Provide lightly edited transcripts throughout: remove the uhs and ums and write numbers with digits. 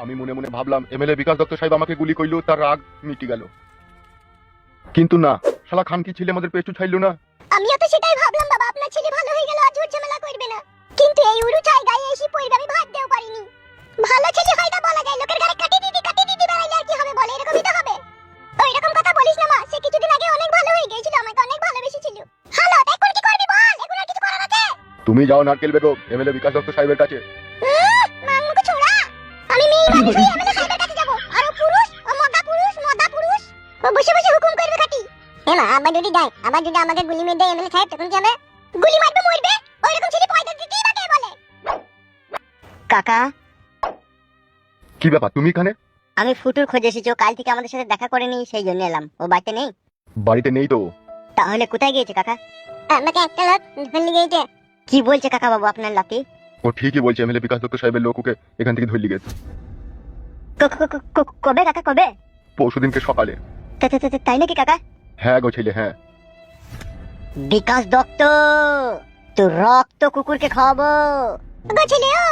আমি মনে মনে ভাবলাম এমএলএ বিকাশ দত্ত সাহেব আমাকে গুলি করলো, তার রাগ মিটে গেল। কিন্তু না, শালা খানকি ছেলে আমাদের পেছু ছাইলো না। আমিও তো সেটাই ভাবলাম বাবা, আপনার ছেলে ভালো হয়ে গেল, আর ঝুট ঝামেলা করবে না। কিন্তু এই উড়ু চাই গায়ে এসে পড়বে, আমি ভাবতেও পারিনি। ভালো ছেলে হয় না বলা যায়, লোকের গায়ে কাটি দিদি বেড়াইলে আর কি হবে বলে, এরকমই তো হবে। ওই রকম কথা বলিস না মা, সে কিছুদিন আগে অনেক ভালো হয়ে গিয়েছিল, আমাকে অনেক ভালোবেসেছিল। হ্যালো, এখন কি করবি বল, এখন আর কিছু করার আছে? তুমি যাও নারকেল বেগম এমএলএ বিকাশ দত্ত সাহেবের কাছে। মাংমুকে ছোড়া, আমি মেয়ে মানুষ হয়ে এমএলএ সাহেবের কাছে যাব? আর ও পুরুষ, ও মদা পুরুষ, ও বসে বসে হুকুম করবে কাটি। এমা আবার যদি দেয়, আবার যদি আমাকে গুলি মেরে দেয় এমএলএ সাহেব, তখন কি হবে? গুলি মারবে মরবে, ওই রকম ছেলে পয়দা দিতেই বাকে বলে। কাকা, কি ব্যাপার তুমি এখানে? আমি ফুটুর খোঁজে এসেছি, ও কাল থেকে আমাদের সাথে দেখা করেনি, সেই জন্য এলাম। ও বাড়িতে নেই? বাড়িতে নেই তো। তাহলে কোথায় গিয়েছে কাকা? আমাকে একটা লোক ধরে গিয়েছে। কি বলছে কাকা বাবু আপনার লাতি? ও ঠিকই বলছে, এমএলএ বিকাশ দত্ত সাহেবের লোক ওকে এখান থেকে ধরে গেছে। কবে কাকা, কবে? পরশুদিনকে সকালে। তাই নাকি কাকা? হ্যাঁ গো ছেলে, হ্যাঁ। বিকাশ দত্ত, তো রক্ত কুকুরকে খাওয়াবো গো ছেলেও।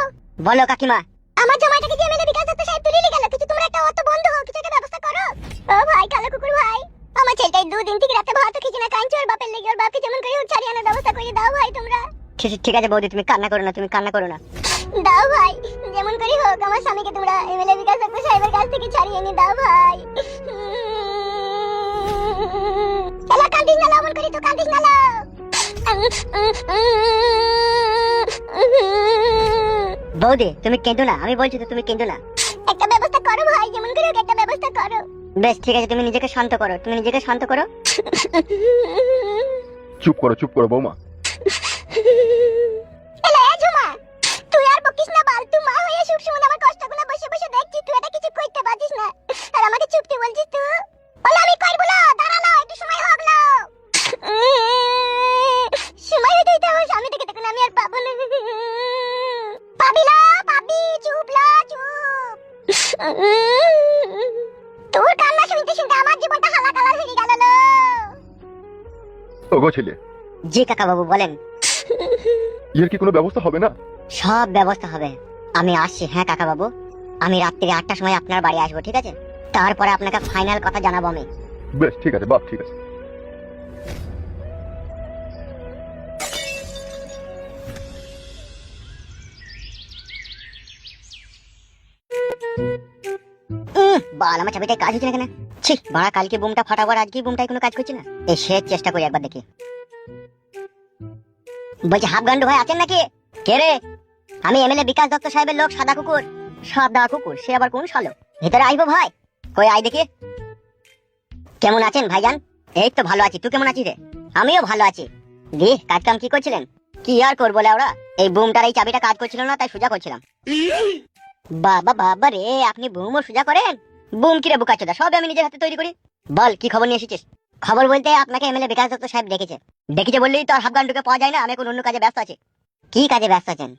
বলো কাকিমা। আমার জামাইটাকে যে এমএলএ বিকাশ দত্ত সাহেব তুলে নিয়ে গেল, কিছু তোমরা একটা অত বন্ধ হও, কিছু একটা ব্যবস্থা করো। ও ভাই কালো কুকুর ভাই, আমার ছেলেটাই দুদিন থেকে রাতে ভাত খেছে না, কাঁদছে, ওর বাপের লেগে, ওর বাপকে যেমন করে হোক ছাড়িয়ে আনার ব্যবস্থা করে দাও ভাই তোমরা। ঠিক আছে বৌদি, তুমি কান্না করো না, দাও ভাই, যেমন করে হোক আমার স্বামীকে তোমরা এমএলএ বিকাশ দত্ত সাহেবের কাছ থেকে ছাড়িয়ে এনে দাও ভাই। চলো কান্দিস না, মন করি তো কান্দিস না। বৌদি তুমি কেঁদো না, আমি বলছি তো তুমি কেঁদো না। একটা ব্যবস্থা করো ভাই, যেমন করে একটা ব্যবস্থা করো। বেশ ঠিক আছে, তুমি নিজেকে শান্ত করো, চুপ করো বৌমা। এলে ঝুমা, তুই আর বকিস না বাল, তুই মা হয়ে সব সময় আমার কষ্টগুলো বসে বসে দেখছি, তুই এটা কিছু কইতে পারছিস না আর আমাকে চুপতে বলছিস তুই। বলে আমি করব না, দাঁড়ালো একটু সময় হোক না। সময় হইতে হইতে আমার স্বামী থেকে দেখুন আমি আর পাবো না। পাবি চুপ। তোর কান্না শুনতে শুনতে আমার জীবনটা হালাকালা হয়ে গেল লো। ওগো ছেলে। জি কাকা বাবু বলেন। এর কি কোনো ব্যবস্থা হবে না? সব ব্যবস্থা হবে, আমি আসছি। হ্যাঁ কাকা বাবু, আমি রাত্রি 8টার সময় আপনার বাড়ি আসবো, ঠিক আছে? তারপরে আপনাকে ফাইনাল কথা জানাবো আমি। বেশ ঠিক আছে বাপ, ঠিক আছে। বাল, আমার চাবিটাই কাজ হচ্ছে না কেন? ছি বাড়া, কালকে বুমটা ফাটাবার, আজকে বুমটাই কোনো কাজ করছে না। এই শেষ চেষ্টা করি একবার দেখি। বলছি হাফ গান্ডু ভাই আছেন নাকি? কে রে? আমি এমএলএ বিকাশ দত্ত সাহেবের লোক সাদা কুকুর। সে আবার কোন শালো? ভিতরে আইবো ভাই? কই আই দেখি। কেমন আছেন ভাইজান? এই তো ভালো আছি, তুই কেমন আছিস রে? আমিও ভালো আছি। দি কাজ কাম কি করছিলেন? কি আর করবো ওরা, এই বুমটার এই চাবিটা কাজ করছিল না, তাই সোজা করছিলাম। বাবা রে, আপনি বুমও সোজা করেন? বুম কিরে বুকাচোদা, সব আমি নিজের হাতে তৈরি করি। বল কি খবর নিয়ে এসেছিস? খবর বলতে আপনাকে এমএলএ বিকাশ দত্ত সাহেব ডেকেছে বললেই তো আর হাফ গান্ডুকে পাওয়া যায় না, আমি এখন অন্য কাজে ব্যস্ত আছি। কি কাজে ব্যস্ত আছেন?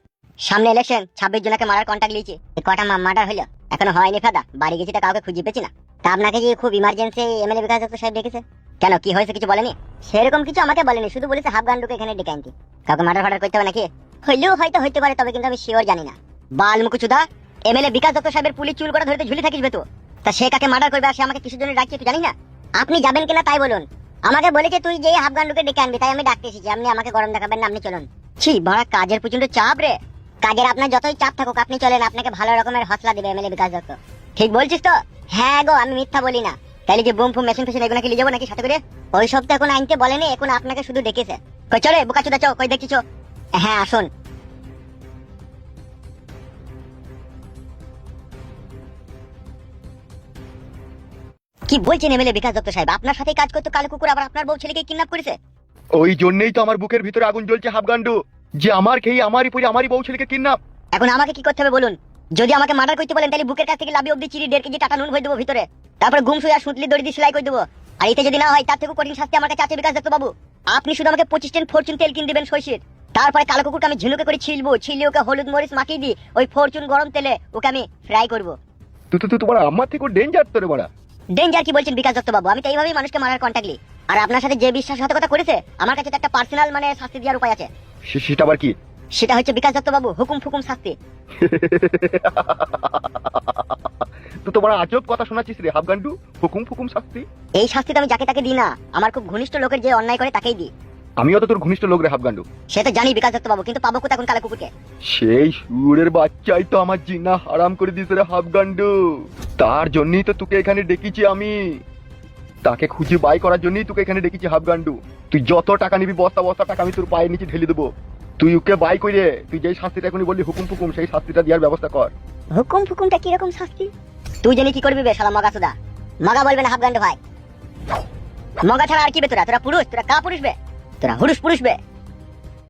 সামনে ইলেকশন, 26 জনকে মারার কন্ট্যাক্ট লিয়েছি, কটা মার্ডার হলো, এখনো হয়নি ফাদা, বাড়ি গেছি তা কাউকে খুঁজে পেছি না। তা আপনাকে যে খুব ইমার্জেন্সি এমএলএ বিকাশ দত্ত সাহেব ডেকেছে, কেন কি হয়েছে কিছু বলেনি? সেরকম কিছু আমাকে বলেনি, শুধু বলেছে হাফ গান্ডুকে এখানে ডেকে আনতে। কাউকে মার্ডার করতে হবে নাকি? হইলেও হয়তো হইতে পারে, তবে কিন্তু আমি শিওর জানি না। বাল মুকুচুদা, এমএলএ বিকাশ দত্ত সাহেবের পুলিশ চুল করে ধরতে ঝুলে থাকিস বেতু, তা সে কাকে মার্ডার করবে আর সে আমাকে কিসের জন্য ডাকছে তুই জানিস না? আপনি যাবেন কিনা তাই বলুন। আমাকে বলেছে তুই যে হাফ গান্ডুকে ডেকে আনবি, তাই আমি ডাকতে এসেছি। আপনি আমাকে গরম দেখাবেন না, আপনি চলুন। ছি বড় কাজের প্রচন্ড চাপ রে। কাজের আপনার যতই চাপ থাকুক আপনি চলেন, আপনাকে ভালো রকমের হসলা দিবে এমএলএ বিকাশ দত্ত। ঠিক বলছিস তো? হ্যাঁ গো, আমি মিথ্যা বলি না। তাহলে যে বুম ফুম মেশিন ফেশিন এগুলো কি নিয়ে যাবো নাকি সাথে করে? ওই সব তো এখন আনতে বলেনি, এখন আপনাকে শুধু ডেকেছে। কই চলে বুকাচোদা, চো কই দেখছিস? হ্যাঁ আসুন। কি বলছেন এমএলএ বিকাশ দত্ত সাহেব? আপনার সাথে কাজ করতে কালো কুকুর আবার আপনার বউ ছেলেকে কিডন্যাপ করেছে? ওই জন্যই তো আমার বুকের ভিতরে আগুন জ্বলছে হাফ গান্ডু, যে আমার খেয়ে আমারই বউ ছেলেকে কিডন্যাপ। এখন আমাকে কি করতে হবে বলুন? যদি আমাকে মার্ডার করতে বলেন তাহলে বুকের কাছ থেকে লাভি অব্দি চিড়ি 1.5 কেজি টাটা নুন হয়ে দেবো ভিতরে, তারপরে ঘুম শুয়ে সুতলি দড়ি দিয়ে সেলাই করে দেবো। আর এতে যদি না হয় তার থেকে কঠিন শাস্তি আমার কাছে আছে বিকাশ দত্ত বাবু। আপনি শুধু আমাকে 25 টেন ফরচুন তেল কিনে দেবেন সইষের, তারপরে কালো কুকুরকে আমি ঝিনুকে করে ছিলিয়ে ওকে হলুদ মরিচ মাখিয়ে দিই, ওই ফরচুন গরম তেলে ওকে আমি ফ্রাই করবো। তুই তোমার আমার থেকে ডেঞ্জার তোরে বড়া। ডেঞ্জার কি বলছেন বিকাশ দত্ত বাবু? আমি তো এইভাবেই মানুষকে মারার কন্ট্যাক্ট লি। আর আপনার সাথে যে বিশ্বাসঘাতকতা করেছে, আমার কাছে তো একটা পার্সোনাল মানে শাস্তি দেওয়ার উপায় আছে। সেটা আবার কি? সেটা হচ্ছে বিকাশ দত্ত বাবু হুকুম ফুকুম শাস্তি। তুই তো বড় আজব কথা শোনাচ্ছিস রে হাফগান্ডু। হুকুম ফুকুম শাস্তি? এই শাস্তি তো আমি যাকে তাকে দিই না, আমার খুব ঘনিষ্ঠ লোকের যে অন্যায় করে তাকেই দিই। আমিও তো তোর ঘনিষ্ঠ লোক রে হাফগান্ডু। সে তো জানি বিকাশ দত্ত বাবু, কিন্তু পাবো কোথায় কোন কালা কুকুরকে? সেই সুরের বাচ্চাই তো আমার জিনা হারাম করে দিয়েছে রে হাফগান্ডু। তার জন্যই তো তোকে এখানে ডেকেছি আমি। তাকে খুঁজে বাই করার জন্যই তোকে এখানে ডেকেছি হাফগান্ডু। তুই যত টাকা নিবি বস্তা বস্তা টাকা আমি তোর পায়ের নিচে ঢেলে দেবো। তুই ওকে বাই করে তুই যেই শাস্তিটা এখনই বললি হুকুম ফুকুম, সেই শাস্তিটা দেওয়ার ব্যবস্থা কর। হুকুম ফুকুমটা কিরকম শাস্তি? তুই জানি কি করবি বে শালা মগা সুদা? মগা বলবে না হাফগান্ড ভাই। মগা ছাড়া আর কি বে তোরা? তোরা পুরুষ? তোরা কা পুরুষ বে? তোরা হুরুষ পুরুষ বে?